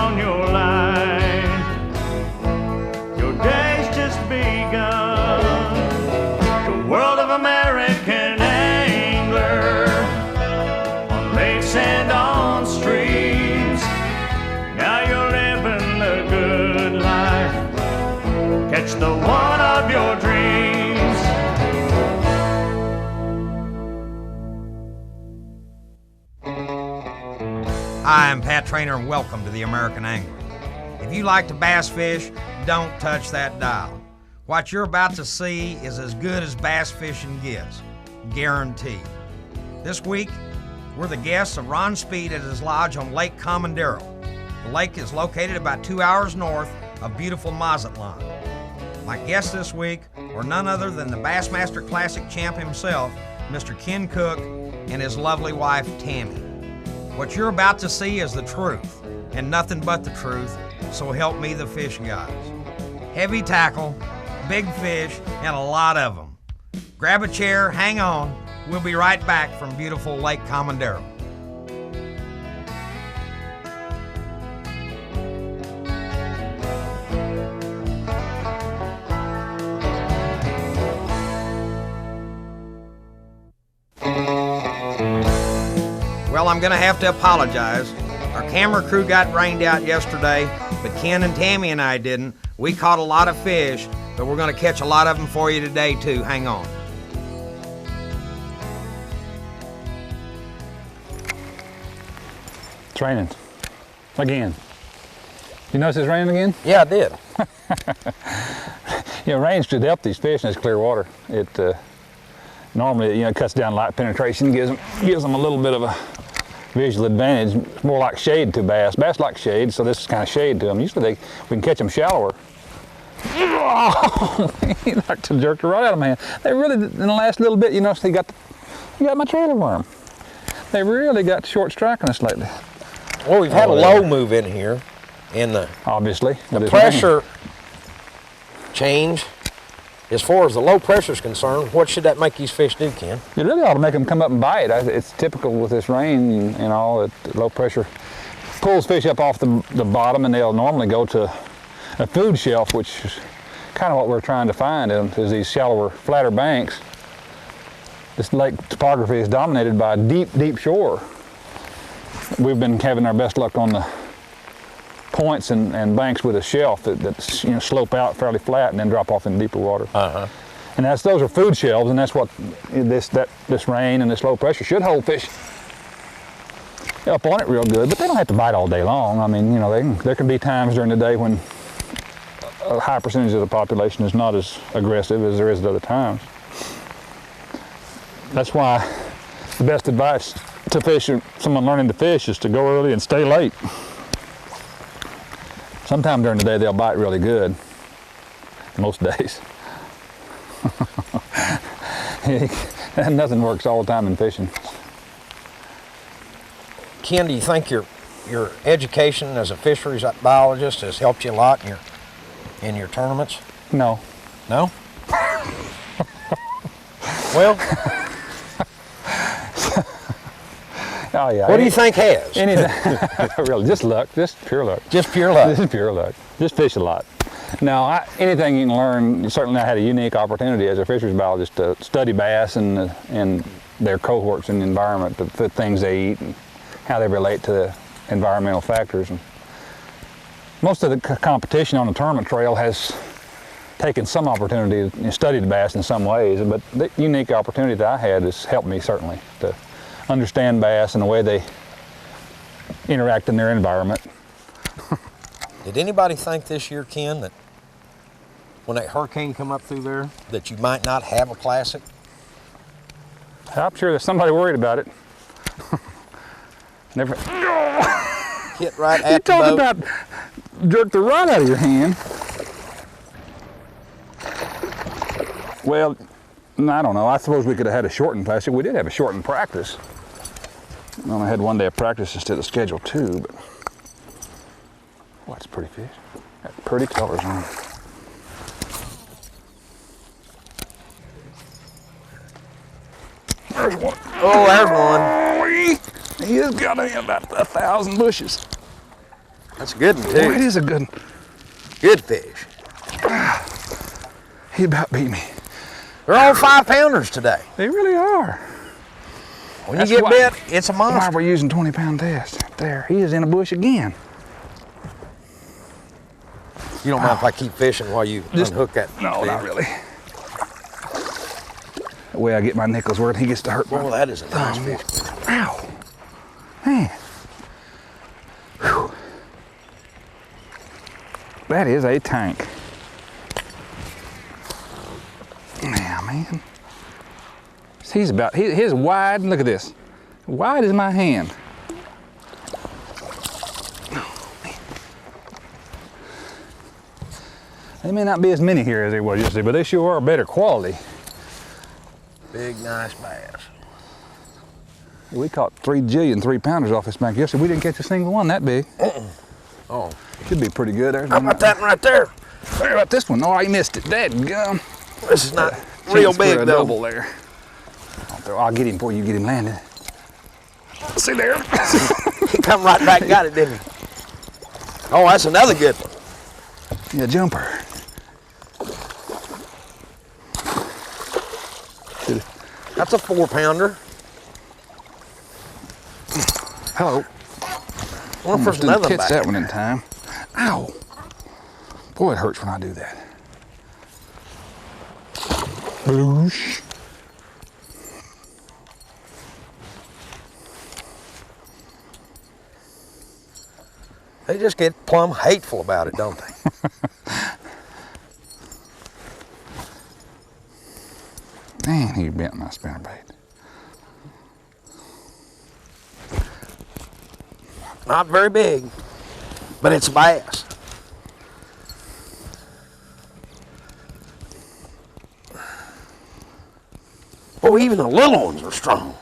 on your line. Your day's just begun. The world of American angler, on lakes and on streams. Now you're living the good life. Catch the one of your dreams. Hi, I'm Pat Traynor, and welcome to the American Angler. If you like to bass fish, don't touch that dial. What you're about to see is as good as bass fishing gets, guaranteed. This week, we're the guests of Ron Speed at his lodge on Lake Comedero. The lake is located about 2 hours north of beautiful Mazatlan. My guests this week are none other than the Bassmaster Classic champ himself, Mr. Ken Cook, and his lovely wife, Tammy. What you're about to see is the truth, and nothing but the truth, so help me the fish guys. Heavy tackle, big fish, and a lot of them. Grab a chair, hang on, we'll be right back from beautiful Lake Comedero. Well, I'm gonna have to apologize. Our camera crew got rained out yesterday, but Ken and Tammy and I didn't. We caught a lot of fish, but we're gonna catch a lot of them for you today too. Hang on. It's raining. Again. You notice it's raining again? Yeah, I did. You know, rains should help these fish in this clear water. It normally, you know, cuts down light penetration, gives them a little bit of a visual advantage. It's more like shade to bass. Bass like shade, so this is kind of shade to them. Usually we can catch them shallower. Oh, he like to jerk the rod out of my hand. They really, in the last little bit, you know, you got my trailer worm. They really got short strike on us lately. Well, we've had a low move in here, and obviously the pressure change. As far as the low pressure is concerned, what should that make these fish do, Ken? It really ought to make them come up and bite. It's typical with this rain and all that low pressure pulls fish up off the bottom, and they'll normally go to a food shelf, which is kind of what we're trying to find is these shallower, flatter banks. This lake topography is dominated by a deep, deep shore. We've been having our best luck on the points and banks with a shelf that you know, slope out fairly flat and then drop off in deeper water. And those are food shelves, and that's what this rain and this low pressure should hold fish up on it real good. But they don't have to bite all day long. I mean, you know, there can be times during the day when a high percentage of the population is not as aggressive as there is at other times. That's why the best advice to someone learning to fish is to go early and stay late. Sometime during the day they'll bite really good, most days. And nothing works all the time in fishing. Ken, do you think your education as a fisheries biologist has helped you a lot in your tournaments? No. No? Well, oh yeah. What do you think has? Really, just luck, just pure luck. Just pure luck. Just pure luck. Just fish a lot. No, anything you can learn. Certainly, I had a unique opportunity as a fisheries biologist to study bass and their cohorts and the environment, the things they eat, and how they relate to the environmental factors. And most of the competition on the tournament trail has taken some opportunity to study the bass in some ways, but the unique opportunity that I had has helped me certainly to understand bass and the way they interact in their environment. Did anybody think this year, Ken, that when that hurricane come up through there, that you might not have a classic? I'm sure there's somebody worried about it. Never. Hit right at you the talk boat. About jerk the rod out of your hand. Well, I don't know. I suppose we could have had a shortened classic. We did have a shortened practice. I only had one day of practice instead of scheduled 2, but that's pretty fish. Got pretty colors on it. There's one. Oh, there's one. He has got about 1,000 bushes. That's a good one, Boy, too. it is a good one. Good fish. He about beat me. They're all 5-pounders today. They really are. When That's you get why- bit, it's a Why monster. we're using 20-pound test. There, he is in a bush again. You don't mind if I keep fishing while you unhook that No, fish? not really. That way I get my nickels worth, he gets to hurt Well, me. that is a nice fish. Ow. Man. Whew. That is a tank. Yeah, man. He's about, his wide, look at this. Wide as my hand. Oh, man. There may not be as many here as there was yesterday, but they sure are better quality. Big, nice bass. We caught 3 jillion 3-pounders off this bank yesterday. We didn't catch a single one that big. Oh, Should be pretty good. There's how about that one right there? Sorry about this one. Oh, I missed it. Dadgum. This is not real Chance for big, a though. double there. I'll get him before you get him landed. See there? He come right back and got it, didn't he? Oh, that's another good one. Yeah, jumper. That's a 4-pounder. Hello. Wonder if Almost there's didn't another catch back that there. one in time. Ow. Boy, it hurts when I do that. Boosh. They just get plumb hateful about it, don't they? Man, he bent my spinnerbait. Not very big, but it's a bass. Oh, even the little ones are strong.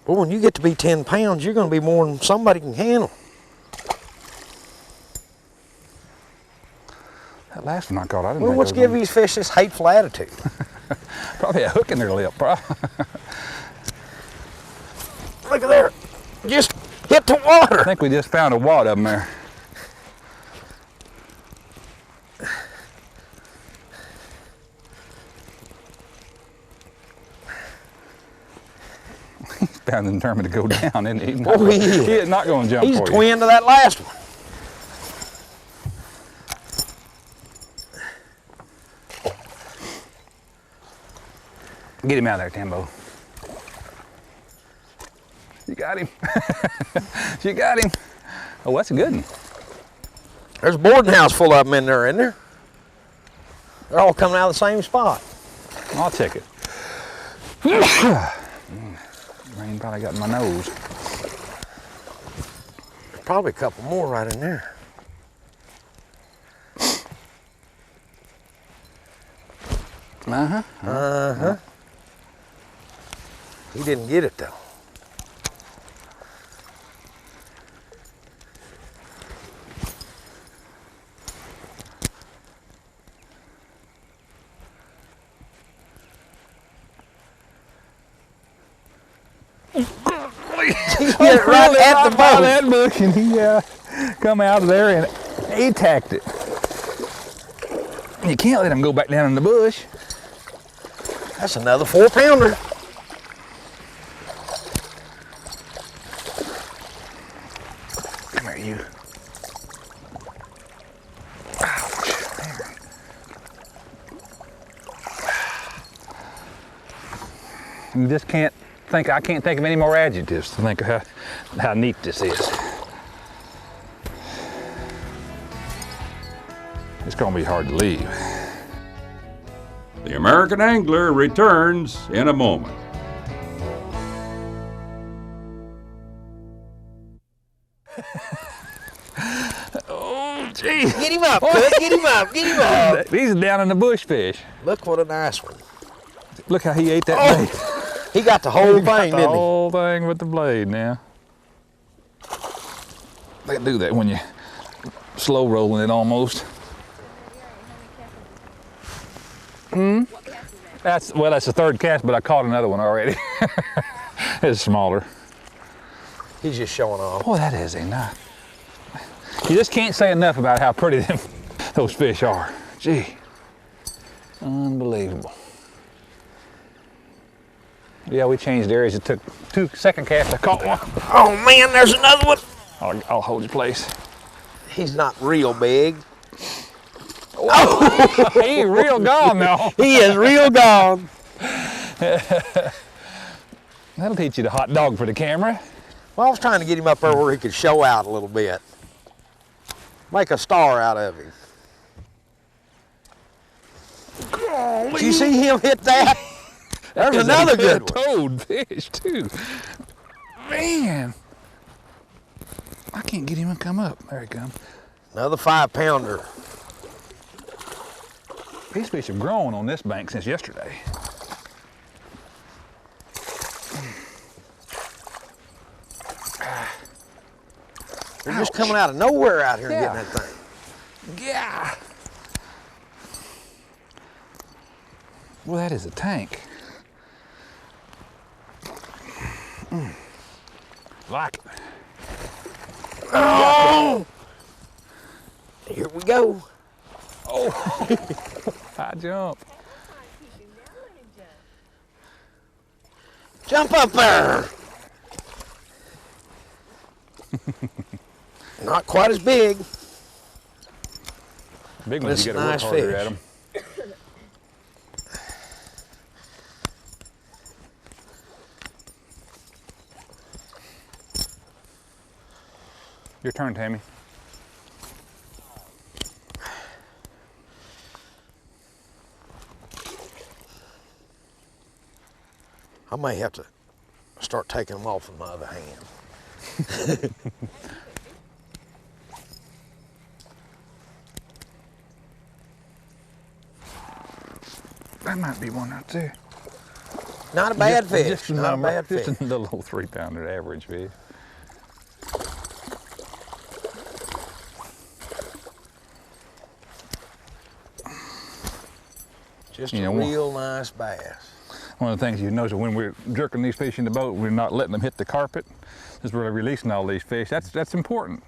Well, when you get to be 10 pounds, you're going to be more than somebody can handle. That last one I caught, I didn't Well, think what's it was giving these fish this hateful attitude? probably a hook in their lip, bro. Look at there. Just hit the water. I think we just found a wad of them there. He's bound and determined to go down, isn't he? He's not, Oh, he is. he is not going to jump He's a for you. twin to that last one. Get him out of there, Tambo. You got him. You got him. Oh, that's a good one. There's a boarding house full of them in there, isn't there? They're all coming out of the same spot. I'll check it. Rain probably got in my nose. There's probably a couple more right in there. Uh-huh. Uh-huh. He didn't get it, though. He hit it right at the boat. That book, and he come out of there and attacked it. You can't let him go back down in the bush. That's another 4-pounder. Come here, you. Ouch, man. You just can't think, I can't think of any more adjectives to think of how neat this is. It's gonna be hard to leave. The American Angler returns in a moment. Oh, gee. Get him up, Cook. Get him up. Get him up. He's down in the bush fish. Look what a nice one. Look how he ate that blade. He got the whole He got thing, the didn't he? whole thing with the blade now. They do that when you slow rolling it almost. What That's the third cast, but I caught another one already. It's smaller. He's just showing off. Boy, that is a nice. You just can't say enough about how pretty those fish are. Gee, unbelievable. Yeah, we changed areas. It took 2 second casts. I caught one. Oh man, there's another one. I'll hold your place. He's not real big. Oh, he ain't real gone now. He is real gone. That'll teach you to hot dog for the camera. Well, I was trying to get him up there where he could show out a little bit. Make a star out of him. Did you see him hit that? There's another good one. Toad fish too. Man, I can't get him to come up. There he comes. Another 5-pounder. These fish have grown on this bank since yesterday. They're just coming out of nowhere out here and getting that thing. Yeah. Well, that is a tank. Like it. Oh! Here we go. Oh, high jump. Jump up there. Not quite as big. Big ones, you gotta work harder at them. Your turn, Tammy. I may have to start taking them off with my other hand. That might be one out there. Not a bad fish. Just not a bad fish. Just a little 3-pounder average fish. Just a real nice bass. One of the things you notice when we're jerking these fish in the boat, we're not letting them hit the carpet. Just really releasing all these fish. That's important.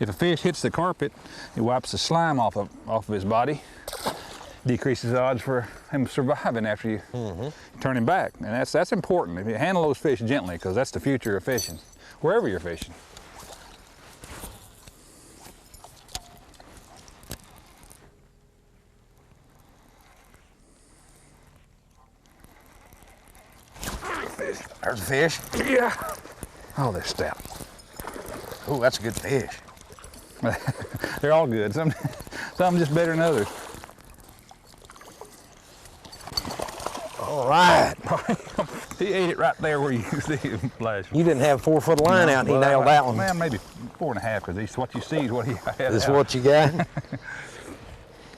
If a fish hits the carpet, it wipes the slime off of his body, decreases the odds for him surviving after you turn him back. And that's important. If you handle those fish gently, because that's the future of fishing, wherever you're fishing. There's a fish. Yeah. Oh, they're stout. Oh, that's a good fish. They're all good. Some just better than others. All right. He ate it right there where you see him flash. You didn't have 4-foot line out and he nailed that one. Man, maybe 4.5, because what you see is what he had. This is what you got?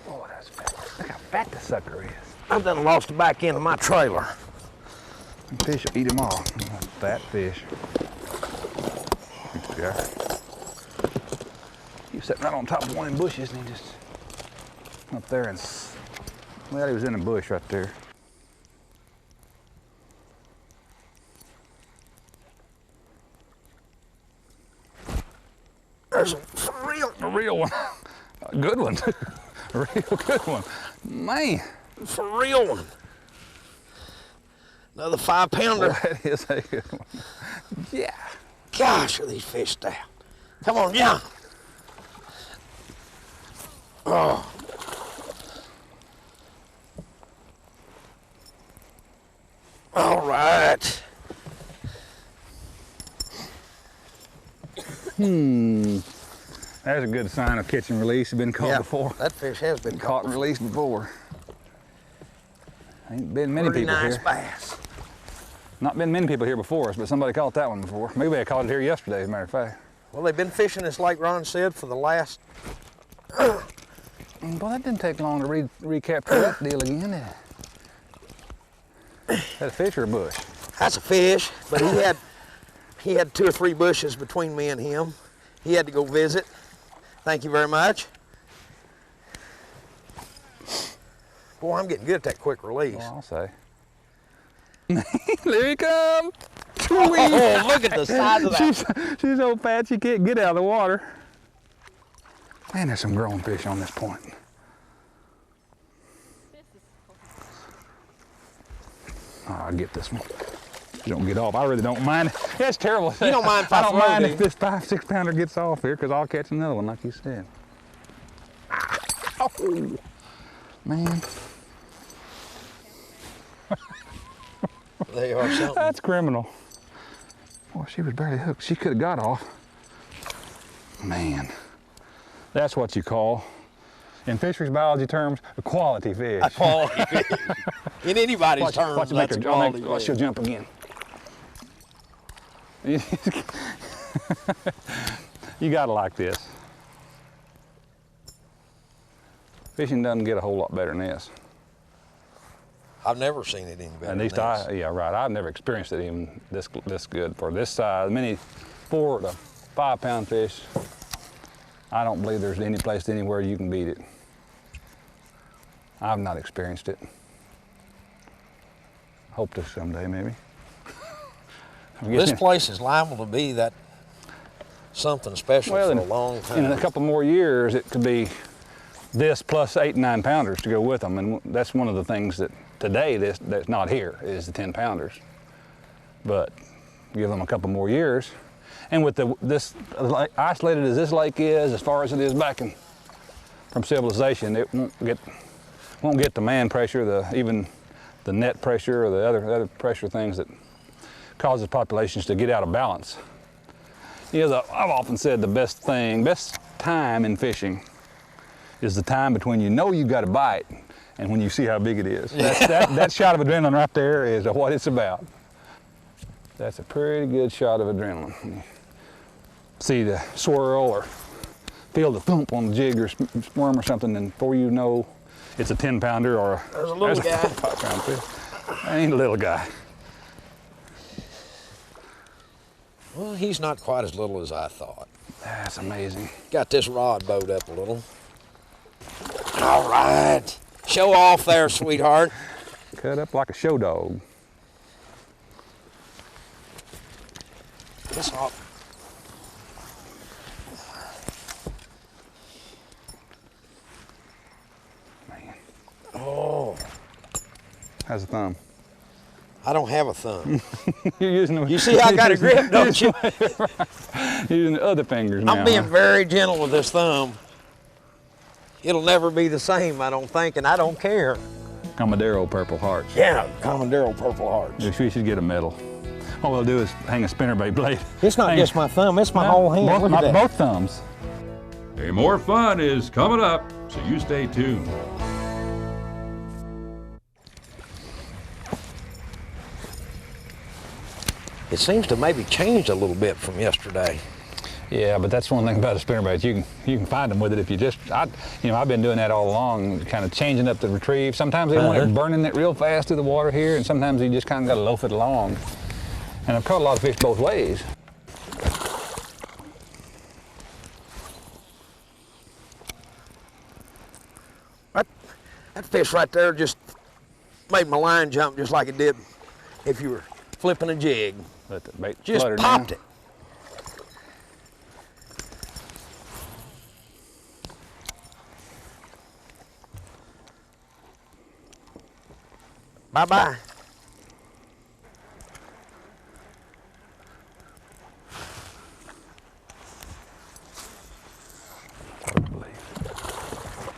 Oh, that's fat. Look how fat the sucker is. I've done lost the back end of my trailer. Fish will eat them all. Fat fish. Yeah. He was sitting right on top of one of them bushes, and he just up there and, well, he was in a bush right there. There's a real one. A good one. A real good one. Man. It's a real one. Another 5-pounder. Well, that is a good one. Yeah. Gosh, are these fish stout. Come on, yeah. Oh. All right. There's a good sign of catch and release. It's been caught before. That fish has been Caught and released before. Ain't been many people nice here. bass. Not been many people here before us, but somebody caught that one before. Maybe I caught it here yesterday, as a matter of fact. Well, they've been fishing this lake, Ron said, for the last... Well, that didn't take long to recapture that deal again, did it? Is that a fish or a bush? That's a fish, but he had 2 or 3 bushes between me and him. He had to go visit. Thank you very much. Boy, I'm getting good at that quick release. Well, I'll say. There he comes. Oh, look at the size of that. She's so fat she can't get out of the water. Man, there's some grown fish on this point. Oh, I'll get this one. You don't get off. I really don't mind. That's terrible. You don't mind if I don't throw, mind do if you? this 5-6 pounder gets off here, because I'll catch another one like you said. Oh, man. They are something. That's criminal. Boy, she was barely hooked. She could have got off. Man, that's what you call, in fisheries biology terms, a quality fish. A quality fish. In anybody's terms, watch that's a quality watch, fish. she'll jump again. You gotta like this. Fishing doesn't get a whole lot better than this. I've never seen it any better. At least yeah, right. I've never experienced it even this good for this size. Many 4 to 5 pound fish. I don't believe there's any place anywhere you can beat it. I've not experienced it. Hope to someday, maybe. This place is liable to be that something special for a long time. In a couple more years, it could be this plus 8 and 9 pounders to go with them, and that's one of the things that today that's not here is the 10 pounders. But give them a couple more years, and with this isolated as this lake is, as far as it is back from civilization, it won't get the man pressure, even the net pressure or the other pressure things that causes populations to get out of balance. You know, I've often said the best time in fishing is the time between you know you've got a bite and when you see how big it is. That shot of adrenaline right there is what it's about. That's a pretty good shot of adrenaline. See the swirl or feel the thump on the jig or worm or something, and before you know it's a 10 pounder or There's a little guy. 5 pound fish. I ain't a little guy. Well, he's not quite as little as I thought. That's amazing. Got this rod bowed up a little. All right. Show off there, sweetheart. Cut up like a show dog. This off. Man. Oh, How's the thumb? I don't have a thumb. You're using the, You see how I got a grip, don't you? You're using the other fingers now. I'm being huh? very gentle with this thumb. It'll never be the same, I don't think, and I don't care. Comedero Purple Hearts. Yeah, Comedero Purple Hearts. We should get a medal. What we'll do is hang a spinnerbait blade. It's not just my thumb, it's my whole hand. Both, Look at that. both thumbs. Hey, more fun is coming up, so you stay tuned. It seems to maybe changed a little bit from yesterday. Yeah, but that's one thing about a spinnerbait. You can find them with it if you just. I've been doing that all along, kind of changing up the retrieve. Sometimes they want it burning it real fast through the water here, and sometimes you just kind of got to loaf it along. And I've caught a lot of fish both ways. That fish right there just made my line jump just like it did if you were flipping a jig. Let the bait Just flutter popped down. it. Bye-bye.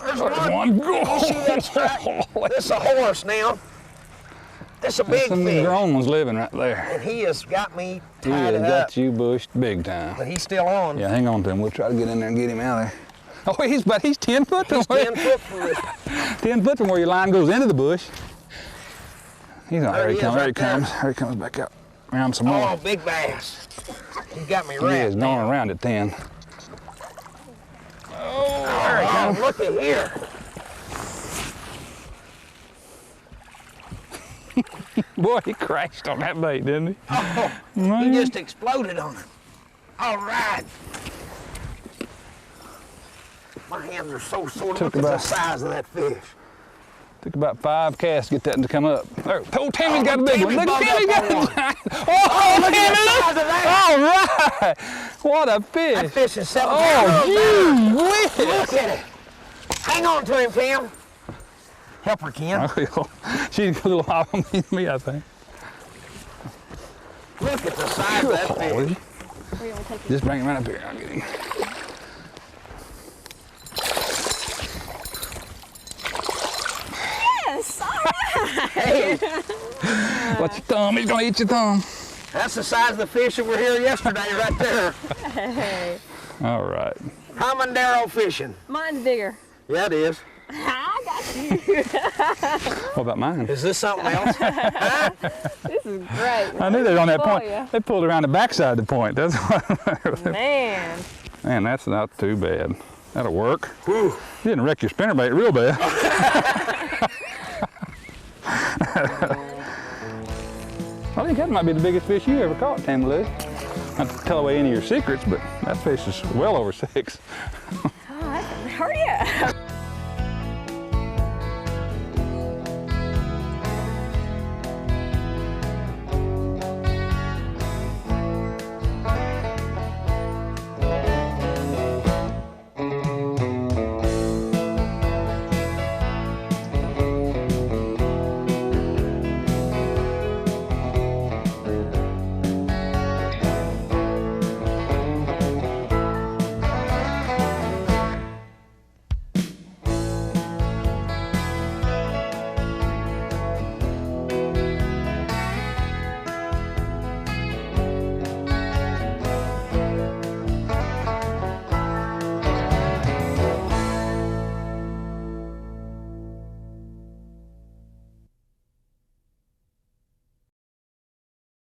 There's one. You see that stripe? This a horse now. This a big Some fish. grown one's living right there. And he has got me He tied has it up. got you bushed big time. But he's still on. Yeah, hang on to him. We'll try to get in there and get him out of there. Oh, he's 10 foot from He's where 10 foot from this. 10 foot from where your line goes into the bush. He's not. There he he is comes. There he right there. comes. There he comes back up. Around some more. Oh, big bass. He got me He is wrapped. going around at 10. There he comes. Look at here. Boy, he crashed on that bait, didn't he? Oh, he just exploded on it. All right. My hands are so sore. Took Look at the about- size of that fish. Took about 5 casts to get that one to come up. There, oh, Tammy's got a big one. Look, Tammy's got one. Oh, look at the size of that. All right. What a fish. That fish is 7 Oh, pounds. gee Look at it. Hang on to him, Tim. Help her, Ken. I will. She's a little high on me, I think. Look at the size of that fish. Just bring him right up here. I'll get him. Yes, all right. Hey, Watch your thumb. He's going to eat your thumb. that's the size of the fish that were here yesterday right there. Hey, All right. Comedero fishing. mine's bigger. Yeah, it is. I got you. What about mine? Is this something else? This is great. I knew they were on that point. Yeah. They pulled around the backside of the point. That's what. Man. Man, that's not too bad. That'll work. Whew. You didn't wreck your spinnerbait real bad. I think that might be the biggest fish you ever caught, Tammy Lou. Not to tell away any of your secrets, but that fish is well over 6. Oh, hurry up.